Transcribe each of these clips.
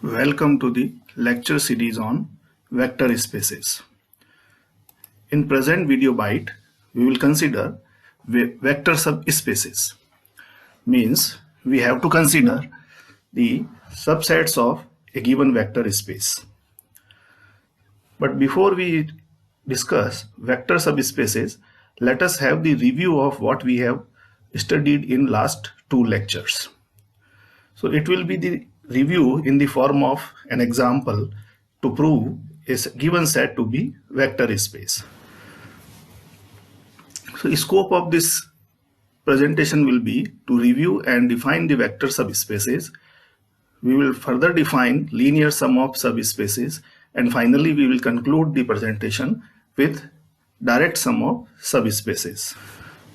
Welcome to the lecture series on vector spaces. In present video bite, we will consider vector subspaces. Means we have to consider the subsets of a given vector space. But before we discuss vector subspaces, let us have the review of what we have studied in last two lectures. So it will be the review in the form of an example to prove a given set to be vector space. So the scope of this presentation will be to review and define the vector subspaces. We will further define linear sum of subspaces, and finally we will conclude the presentation with direct sum of subspaces.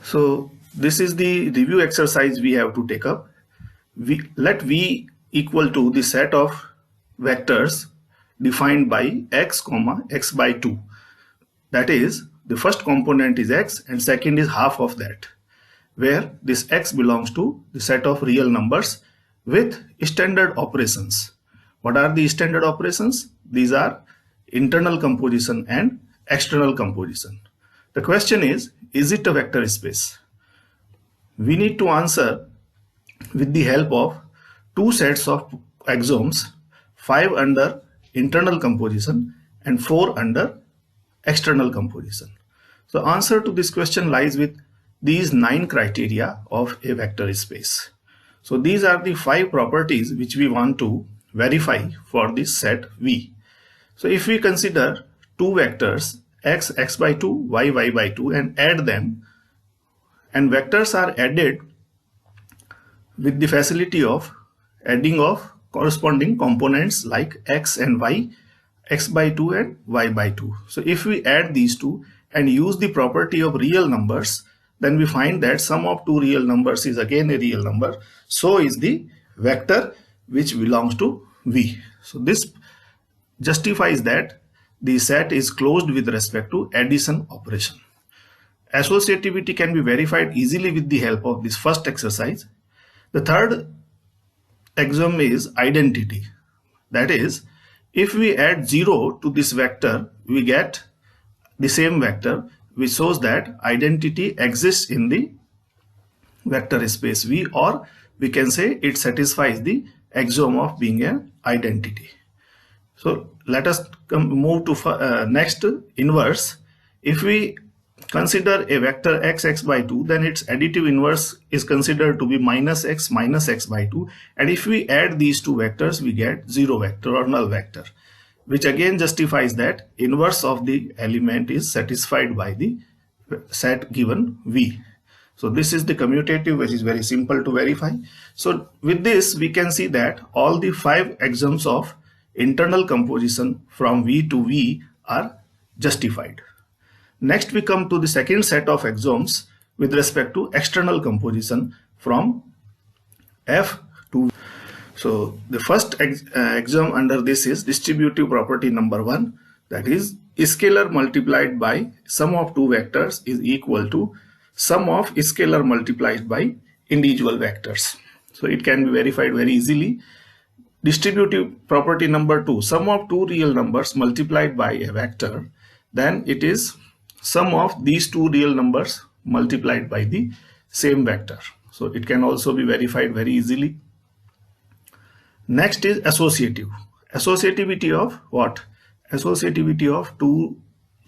So this is the review exercise we have to take up. Let V equal to the set of vectors defined by x, x by 2. That is, the first component is x and second is half of that, where this x belongs to the set of real numbers with standard operations. What are the standard operations? These are internal composition and external composition. The question is it a vector space? We need to answer with the help of two sets of axioms, 5 under internal composition and 4 under external composition. So answer to this question lies with these 9 criteria of a vector space. So these are the 5 properties which we want to verify for this set V. So if we consider two vectors x, x by 2, y, y by 2 and add them, and vectors are added with the facility of adding of corresponding components like x and y, x by 2 and y by 2. So if we add these two and use the property of real numbers, then we find that sum of two real numbers is again a real number. So is the vector which belongs to V. So this justifies that the set is closed with respect to addition operation. Associativity can be verified easily with the help of this first exercise. The third axiom is identity. That is, if we add 0 to this vector, we get the same vector, which shows that identity exists in the vector space V, or we can say it satisfies the axiom of being an identity. So let us move to next inverse. If we consider a vector x, x by 2, then its additive inverse is considered to be minus x by 2, and if we add these two vectors we get 0 vector or null vector, which again justifies that inverse of the element is satisfied by the set given V. So this is the commutative, which is very simple to verify. So with this we can see that all the 5 axioms of internal composition from V to V are justified. Next we come to the second set of axioms with respect to external composition from F to V. So the first axiom under this is distributive property number 1, that is scalar multiplied by sum of two vectors is equal to sum of scalar multiplied by individual vectors. So it can be verified very easily. Distributive property number 2, sum of two real numbers multiplied by a vector, then it is sum of these two real numbers multiplied by the same vector. So it can also be verified very easily. Next is associative. Associativity of what? Associativity of two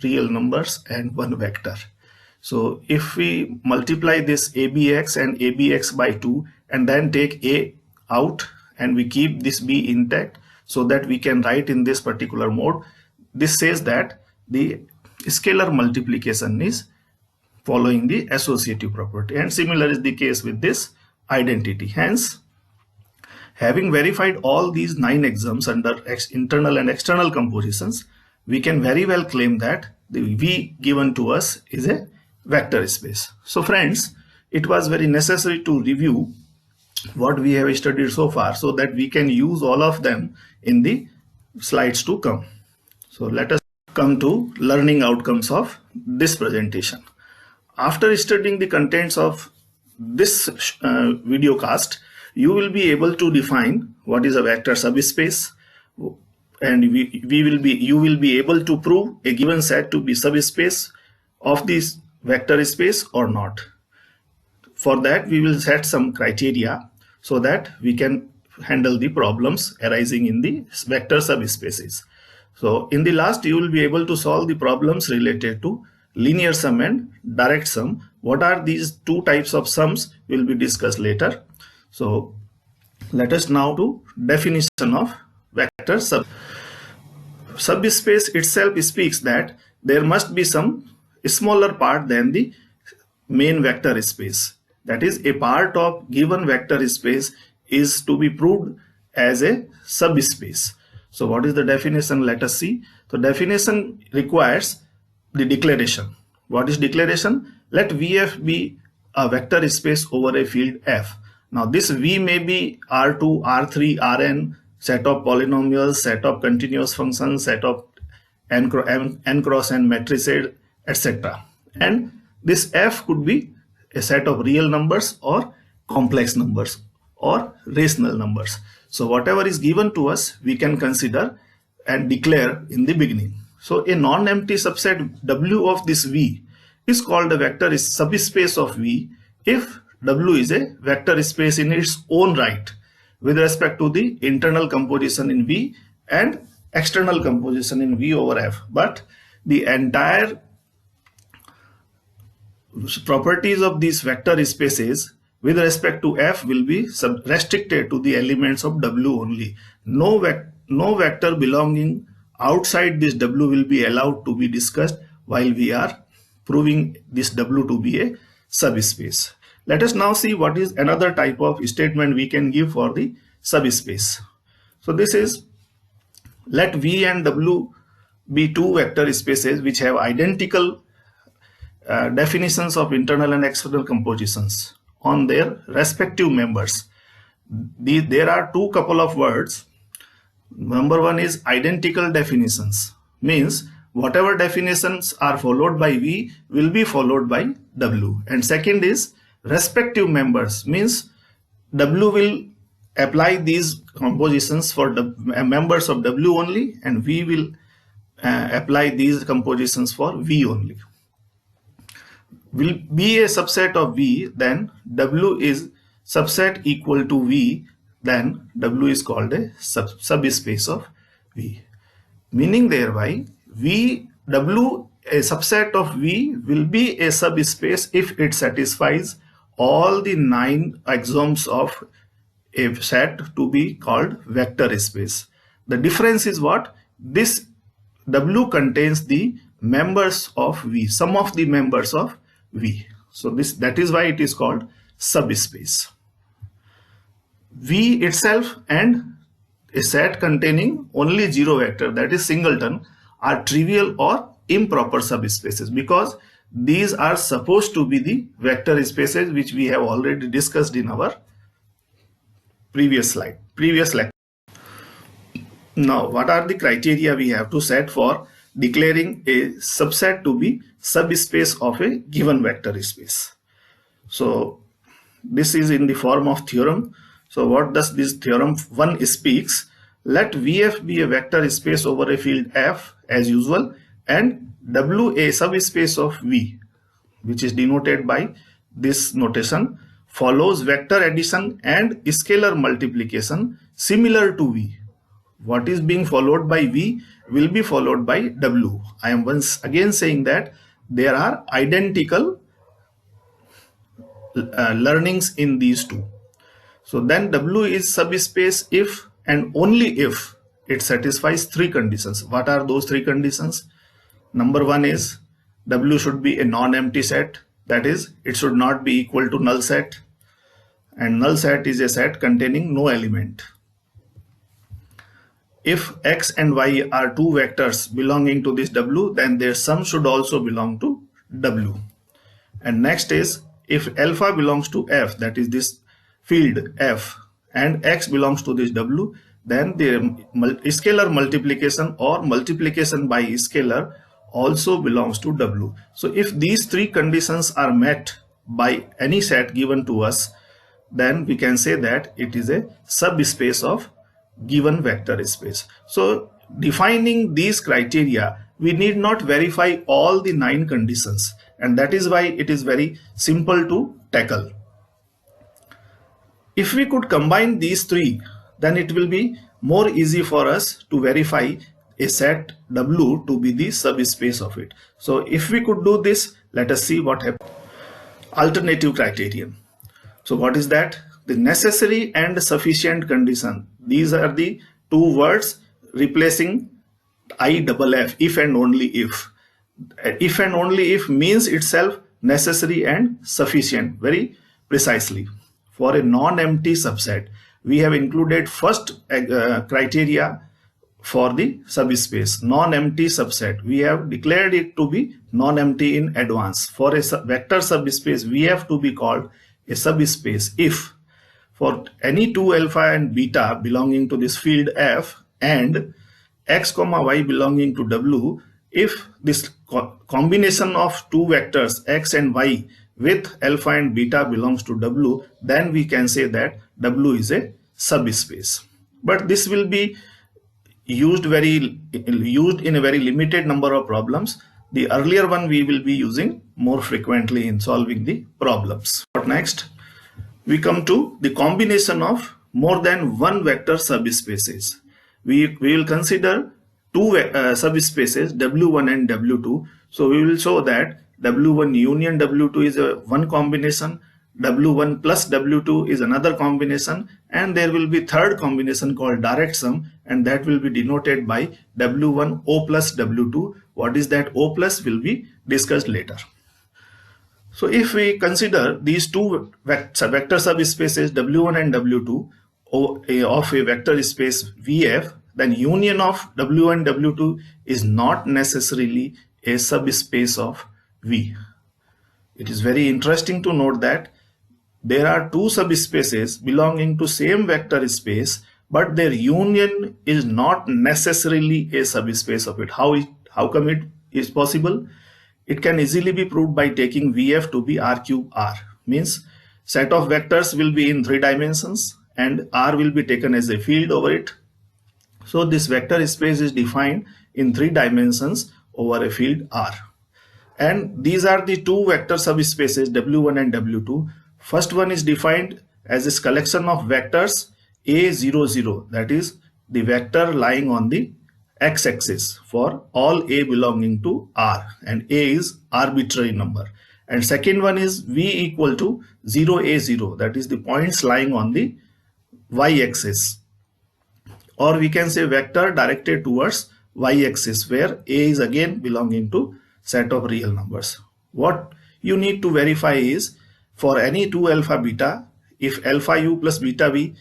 real numbers and one vector. So if we multiply this abx and abx by 2 and then take a out and we keep this b intact so that we can write in this particular mode, this says that the scalar multiplication is following the associative property, and similar is the case with this identity. Hence, having verified all these 9 axioms under internal and external compositions, we can very well claim that the V given to us is a vector space. So friends, it was very necessary to review what we have studied so far so that we can use all of them in the slides to come. So let us come to learning outcomes of this presentation. After studying the contents of this video cast, you will be able to define what is a vector subspace, and you will be able to prove a given set to be subspace of this vector space or not. For that, we will set some criteria so that we can handle the problems arising in the vector subspaces. So in the last, you will be able to solve the problems related to linear sum and direct sum. What are these two types of sums will be discussed later. So let us now do definition of vector subspace itself speaks that there must be some smaller part than the main vector space. That is, a part of given vector space is to be proved as a subspace. So what is the definition? Let us see. So definition requires the declaration. What is declaration? Let Vf be a vector space over a field F. Now this V may be R2, R3, Rn, set of polynomials, set of continuous functions, set of n cross n matrices, etc. And this F could be a set of real numbers or complex numbers or rational numbers. So whatever is given to us, we can consider and declare in the beginning. So a non-empty subset W of this V is called a vector subspace of V if W is a vector space in its own right with respect to the internal composition in V and external composition in V over F. But the entire properties of these vector spaces with respect to F will be restricted to the elements of W only. No vector belonging outside this W will be allowed to be discussed while we are proving this W to be a subspace. Let us now see what is another type of statement we can give for the subspace. So this is, let V and W be two vector spaces which have identical definitions of internal and external compositions on their respective members. There are two couple of words. Number one is identical definitions, means whatever definitions are followed by V will be followed by W. And second is respective members, means W will apply these compositions for the members of W only and V will apply these compositions for V only. Will be a subset of V, then W is subset equal to V, then W is called a subspace of V. Meaning thereby W, a subset of V, will be a subspace if it satisfies all the 9 axioms of a set to be called vector space. The difference is what? This W contains the members of V, some of the members of V. So that is why it is called subspace. V itself and a set containing only 0 vector, that is singleton, are trivial or improper subspaces because these are supposed to be the vector spaces which we have already discussed in our previous lecture. Now, what are the criteria we have to set for declaring a subset to be subspace of a given vector space? So this is in the form of theorem. So what does this theorem 1 speaks? Let Vf be a vector space over a field F as usual and W a subspace of V, which is denoted by this notation, follows vector addition and scalar multiplication similar to V. What is being followed by V will be followed by W. I am once again saying that there are identical learnings in these two. So then W is subspace if and only if it satisfies 3 conditions. What are those 3 conditions? Number 1 is W should be a non-empty set, that is, it should not be equal to null set, and null set is a set containing no element. If X and Y are 2 vectors belonging to this W, then their sum should also belong to W. And next is, if alpha belongs to F, that is this field F, and X belongs to this W, then the scalar multiplication or multiplication by scalar also belongs to W. So if these 3 conditions are met by any set given to us, then we can say that it is a subspace of given vector space. So defining these criteria, we need not verify all the 9 conditions, and that is why it is very simple to tackle. If we could combine these 3, then it will be more easy for us to verify a set W to be the subspace of it. So if we could do this, let us see what happens. Alternative criterion. So what is that? The necessary and sufficient condition. These are the 2 words replacing IFF, if and only if. If and only if means itself necessary and sufficient very precisely. For a non-empty subset, we have included first criteria for the subspace, non-empty subset. We have declared it to be non-empty in advance. For a vector subspace, we have to be called a subspace if for any 2 alpha and beta belonging to this field F and x comma y belonging to W, if this combination of 2 vectors x and y with alpha and beta belongs to W, then we can say that W is a subspace. But this will be used in a very limited number of problems. The earlier one we will be using more frequently in solving the problems. But next, we come to the combination of more than one vector subspaces. We will consider 2 subspaces W1 and W2. So we will show that W1 union W2 is a one combination, W1 plus W2 is another combination, and there will be third combination called direct sum, and that will be denoted by W1 O plus W2. What is that O plus will be discussed later. So if we consider these 2 vector subspaces W1 and W2 of a vector space VF, then union of W and W2 is not necessarily a subspace of V. It is very interesting to note that there are 2 subspaces belonging to same vector space, but their union is not necessarily a subspace of it. How come it is possible? It can easily be proved by taking VF to be R cube R. Means set of vectors will be in 3 dimensions and R will be taken as a field over it. So this vector space is defined in 3 dimensions over a field R. And these are the 2 vector subspaces W1 and W2. First one is defined as this collection of vectors A00, 0, that is the vector lying on the x-axis for all A belonging to R, and A is arbitrary number. And second one is V equal to 0A0, that is the points lying on the y-axis, or we can say vector directed towards y-axis where A is again belonging to set of real numbers. What you need to verify is for any 2 alpha beta, if alpha u plus beta v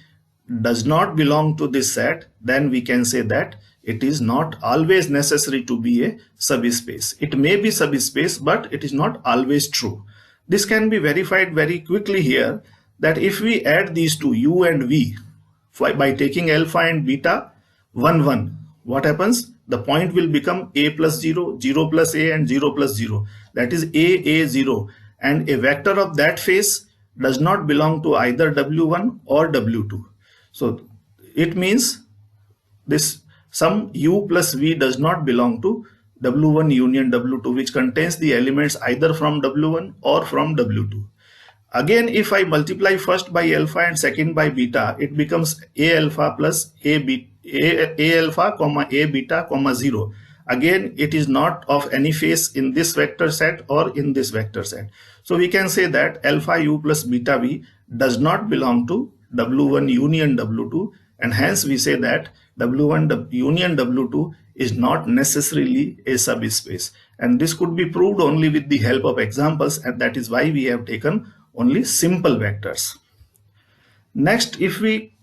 does not belong to this set, then we can say that it is not always necessary to be a subspace. It may be subspace, but it is not always true. This can be verified very quickly here, that if we add these two u and v by taking alpha and beta 1 1, what happens? The point will become a plus 0, 0 plus a, and 0 plus 0. That is a 0, and a vector of that face does not belong to either w1 or w2. So it means this sum u plus v does not belong to w1 union w2, which contains the elements either from w1 or from w2. Again, if I multiply first by alpha and second by beta, it becomes a alpha plus a alpha comma a beta comma 0. Again, it is not of any face in this vector set or in this vector set. So we can say that alpha u plus beta v does not belong to w1 union w2, and hence we say that w1 union w2 is not necessarily a subspace. And this could be proved only with the help of examples, and that is why we have taken only simple vectors. Next, if we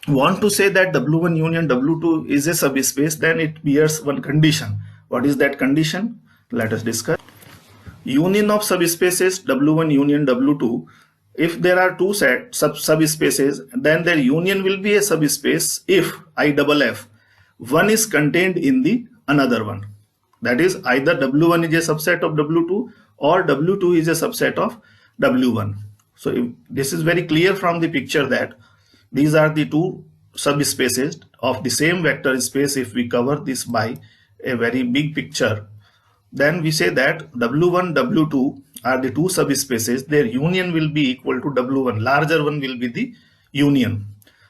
want to say that w1 union w2 is a subspace, then it bears one condition. What is that condition? Let us discuss. Union of subspaces w1 union w2, if there are two subspaces, then their union will be a subspace if IFF one is contained in the another one. That is, either w1 is a subset of w2 or w2 is a subset of w1. So this is very clear from the picture that these are the two subspaces of the same vector space, if we cover this by a very big picture, then we say that W1, W2 are the two subspaces. Their union will be equal to W1. Larger one will be the union.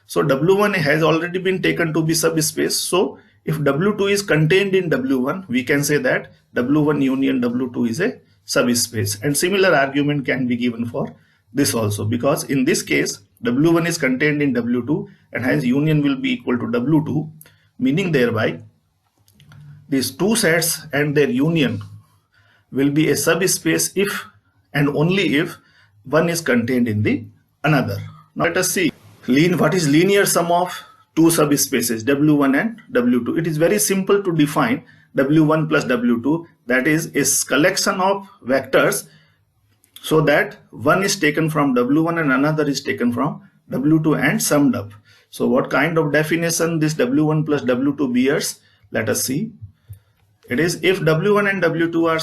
So W1 has already been taken to be subspace. So if W2 is contained in W1, we can say that W1 union W2 is a subspace. And similar argument can be given for this also, because in this case W1 is contained in W2 and hence union will be equal to W2, meaning thereby these two sets and their union will be a subspace if and only if one is contained in the another. Now let us see what is linear sum of two subspaces W1 and W2. It is very simple to define W1 plus W2, that is a collection of vectors so that one is taken from W1 and another is taken from W2 and summed up. So what kind of definition this W1 plus W2 bears? Let us see. It is if W1 and W2 are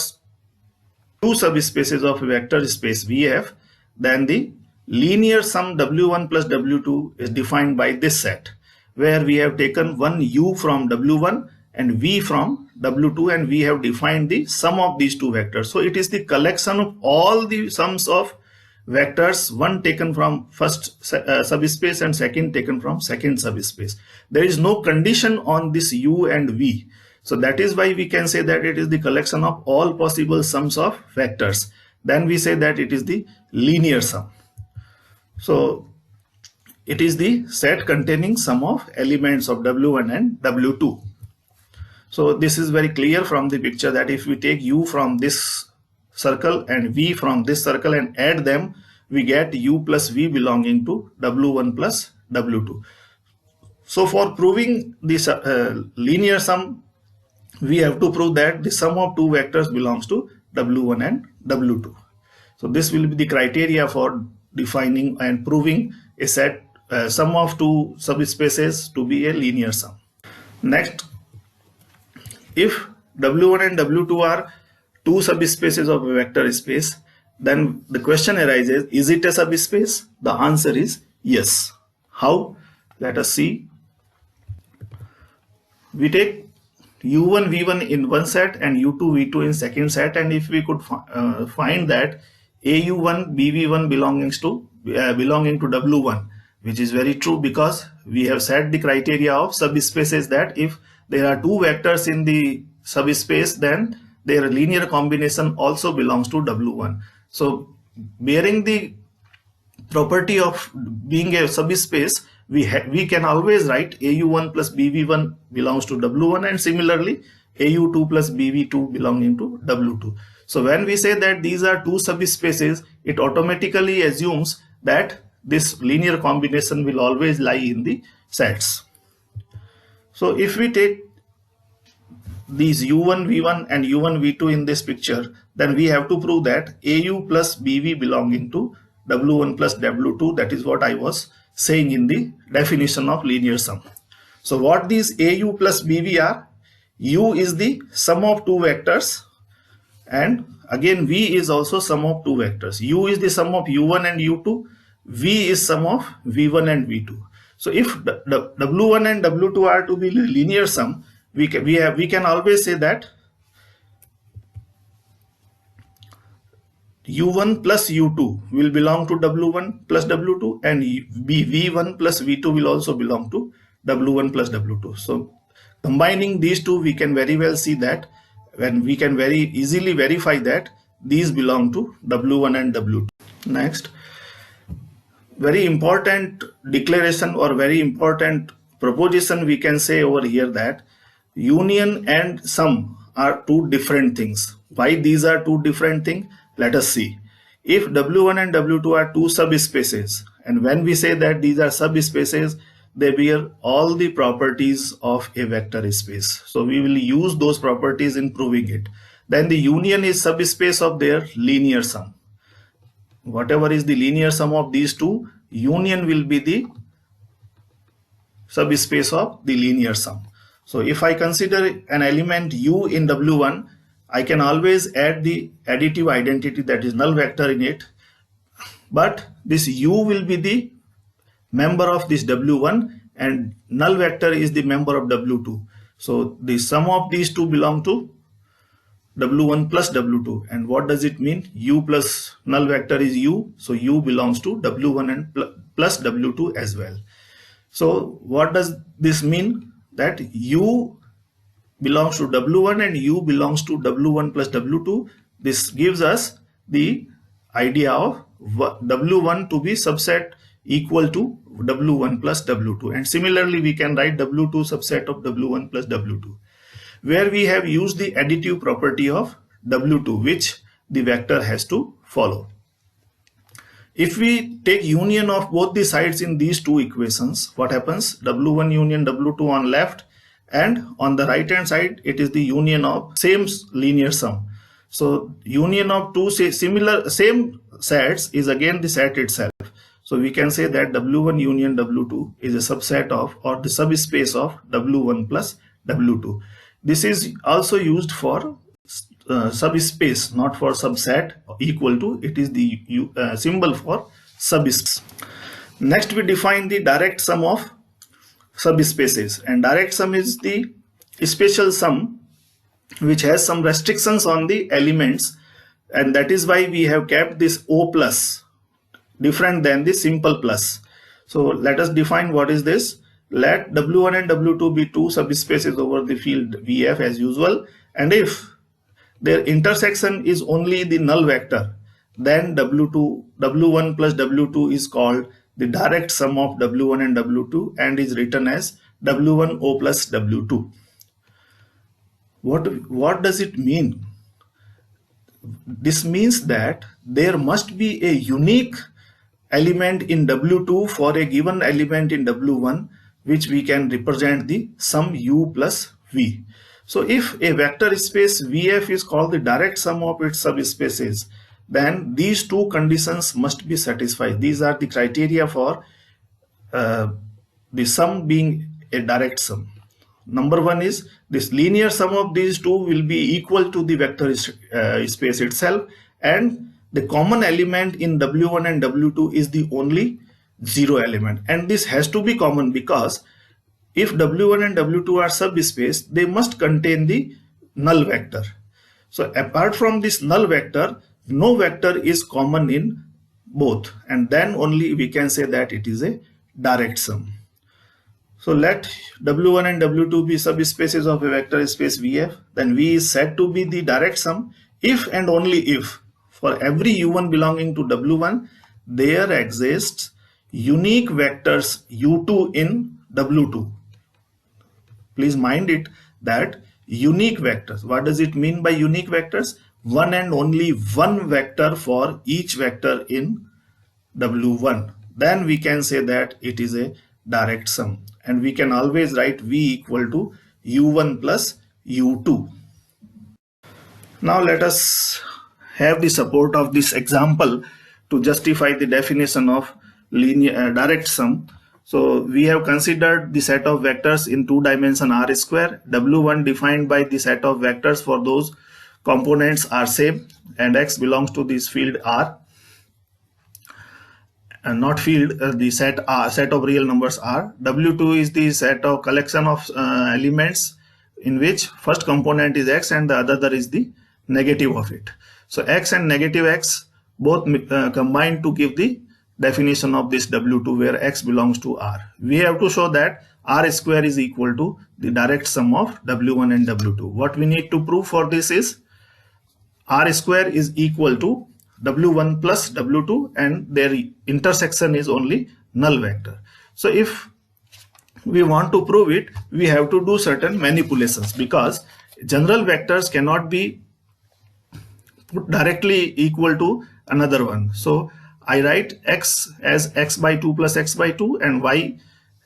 two subspaces of a vector space VF, then the linear sum W1 plus W2 is defined by this set, where we have taken one U from W1 and V from W2 and we have defined the sum of these two vectors. So it is the collection of all the sums of vectors, one taken from first subspace and second taken from second subspace. There is no condition on this U and V. So that is why we can say that it is the collection of all possible sums of vectors. Then we say that it is the linear sum. So it is the set containing sum of elements of W1 and W2. So this is very clear from the picture that if we take U from this circle and V from this circle and add them, we get U plus V belonging to W1 plus W2. So for proving this linear sum, we have to prove that the sum of two vectors belongs to W1 and W2. So this will be the criteria for defining and proving a set sum of two subspaces to be a linear sum. Next, if W1 and W2 are two subspaces of a vector space, then the question arises, is it a subspace? The answer is yes. How? Let us see. We take U1 V1 in one set and U2 V2 in second set, and if we could find that AU1 BV1 belonging to W1, which is very true because we have set the criteria of subspaces that if there are two vectors in the subspace, then their linear combination also belongs to W1. So bearing the property of being a subspace, we can always write AU1 plus BV1 belongs to W1 and similarly AU2 plus BV2 belonging to W2. So when we say that these are two subspaces, it automatically assumes that this linear combination will always lie in the sets. So if we take these U1 V1 and U1 V2 in this picture, then we have to prove that AU plus BV belonging to W1 plus W2. That is what I was saying in the definition of linear sum. So what these AU plus BV are? U is the sum of two vectors, and again V is also sum of two vectors. U is the sum of U1 and U2, V is sum of V1 and V2. So if the W1 and W2 are to be linear sum, we can always say that U1 plus U2 will belong to W1 plus W2 and V1 plus V2 will also belong to W1 plus W2. So combining these two, we can very well see that when we can very easily verify that these belong to W1 and W2. Next, very important declaration or very important proposition we can say over here that union and sum are two different things. Why these are two different things? Let us see. If W1 and W2 are two subspaces, and when we say that these are subspaces, they bear all the properties of a vector space. So we will use those properties in proving it. Then the union is subspace of their linear sum. Whatever is the linear sum of these two, union will be the subspace of the linear sum. So if I consider an element U in W1, I can always add the additive identity, that is null vector, in it, but this U will be the member of this W1 and null vector is the member of W2. So the sum of these two belong to W1 plus W2. And what does it mean? U plus null vector is U. So U belongs to W1 and plus W2 as well. So what does this mean? That U belongs to W1 and U belongs to W1 plus W2. This gives us the idea of W1 to be subset equal to W1 plus W2. And similarly, we can write W2 subset of W1 plus W2, where we have used the additive property of W2, which the vector has to follow. If we take union of both the sides in these two equations, what happens? W1 union W2 on left, and on the right hand side it is the union of same linear sum. So union of two same sets is again the set itself. So we can say that W1 union W2 is a subset of, or the subspace of, W1 plus W2. This is also used for subspace, not for subset. Equal to, it is the symbol for subspace. Next we define the direct sum of subspaces, and direct sum is the special sum which has some restrictions on the elements, and that is why we have kept this O plus different than the simple plus. So let us define what is this. Let W1 and W2 be two subspaces over the field VF as usual, and if their intersection is only the null vector, then W1 plus W2 is called the direct sum of W1 and W2 and is written as W1 O plus W2. What does it mean? This means that there must be a unique element in W2 for a given element in W1, which we can represent the sum U plus V. So if a vector space VF is called the direct sum of its subspaces, then these two conditions must be satisfied. These are the criteria for the sum being a direct sum. Number one is this linear sum of these two will be equal to the vector space itself, and the common element in W1 and W2 is the only zero element. And this has to be common because if W1 and W2 are subspace, they must contain the null vector. So apart from this null vector, no vector is common in both, and then only we can say that it is a direct sum. So let W1 and W2 be subspaces of a vector space VF, then V is said to be the direct sum if and only if for every U1 belonging to W1 there exists unique vectors U2 in W2. Please mind it that unique vectors. What does it mean by unique vectors? One and only one vector for each vector in W1. Then we can say that it is a direct sum, and we can always write V equal to U1 plus U2. Now let us have the support of this example to justify the definition of linear direct sum. So we have considered the set of vectors in 2 dimension R square. W1 defined by the set of vectors for those components are same, and X belongs to this field R, and not field, the set of real numbers R. W2 is the set of collection of elements in which first component is X and the other is the negative of it. So X and negative X both combine to give the definition of this W2, where X belongs to R. We have to show that R square is equal to the direct sum of W1 and W2. What we need to prove for this is R square is equal to W1 plus W2 and their intersection is only null vector. So if we want to prove it, we have to do certain manipulations, because general vectors cannot be put directly equal to another one. So I write X as X by 2 plus X by 2 and Y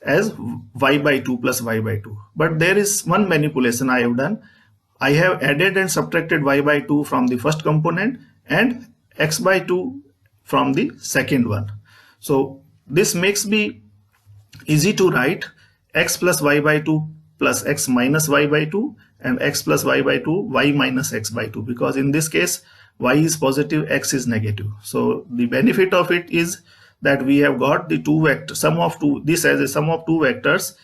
as Y by 2 plus Y by 2. But there is one manipulation I have done. I have added and subtracted Y by 2 from the first component and X by 2 from the second one. So this makes me easy to write X plus Y by 2 plus X minus Y by 2 and X plus Y by 2 Y minus X by 2, because in this case Y is positive, X is negative. So the benefit of it is that we have got the two vector sum of two, this as a sum of two vectors,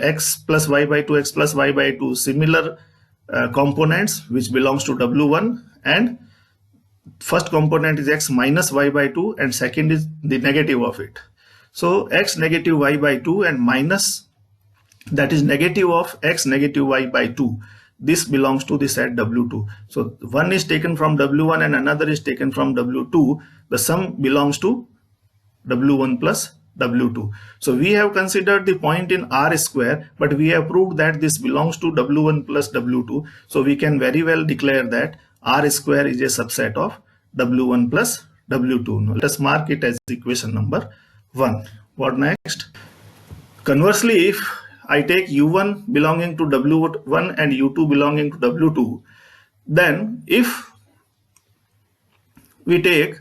x plus y by 2, x plus y by 2, similar components which belongs to W1, and first component is x minus y by 2 and second is the negative of it. So x negative y by 2 and minus, that is negative of x negative y by 2. This belongs to the set W2. So one is taken from W1 and another is taken from W2. The sum belongs to W1 plus W2. So we have considered the point in R square, but we have proved that this belongs to W1 plus W2. So we can very well declare that R square is a subset of W1 plus W2. Now let us mark it as equation number 1. What next? Conversely, if I take U1 belonging to W1 and U2 belonging to W2, then if we take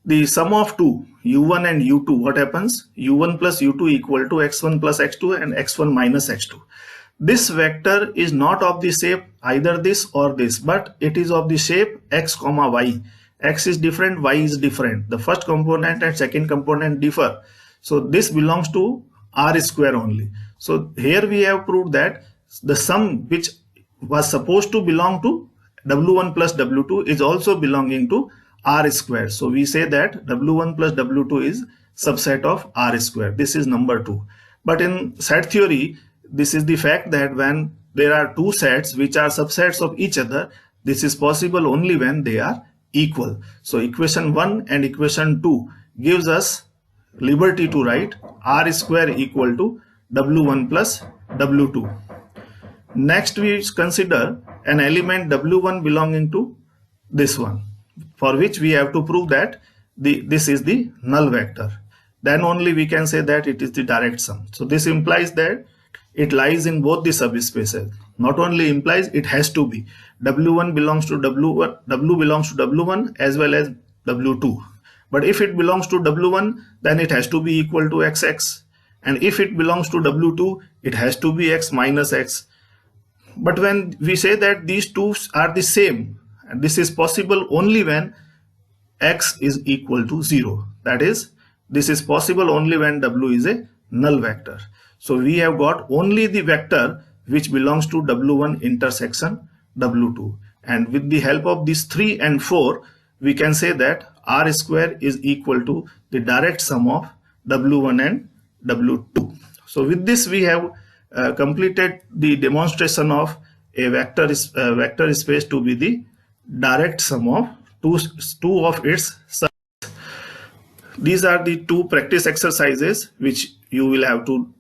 the sum of two, U1 and U2, what happens? U1 plus U2 equal to x1 plus x2 and x1 minus x2. This vector is not of the shape either this or this, but it is of the shape x comma y. X is different, y is different. The first component and second component differ. So this belongs to R square only. So here we have proved that the sum which was supposed to belong to W1 plus W2 is also belonging to R square. So we say that W1 plus W2 is subset of R square. This is number 2. But in set theory, this is the fact that when there are two sets which are subsets of each other, this is possible only when they are equal. So equation 1 and equation 2 gives us liberty to write R square equal to W1 plus W2. Next we consider an element W1 belonging to this one, for which we have to prove that this is the null vector. Then only we can say that it is the direct sum. So this implies that it lies in both the subspaces. Not only implies, it has to be. W1 belongs to W1, W belongs to W1 as well as W2. But if it belongs to W1, then it has to be equal to XX. And if it belongs to W2, it has to be X minus X. But when we say that these two are the same, and this is possible only when X is equal to 0. That is, this is possible only when W is a null vector. So we have got only the vector which belongs to W1 intersection W2. And with the help of these 3 and 4, we can say that R square is equal to the direct sum of W1 and W2. So with this we have completed the demonstration of a vector space to be the direct sum of two of its subsets. These are the two practice exercises which you will have to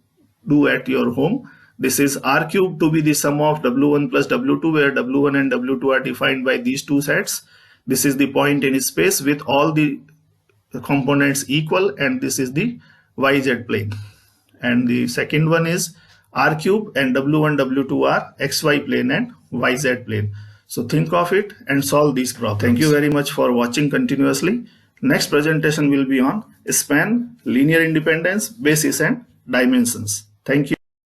do at your home. This is R cube to be the sum of W1 plus W2, where W1 and W2 are defined by these two sets. This is the point in space with all the components equal, and this is the YZ plane. And the second one is R cube and W1, W2 are XY plane and YZ plane. So think of it and solve these problems. Thank you very much for watching continuously. Next presentation will be on span, linear independence, basis and dimensions. Thank you.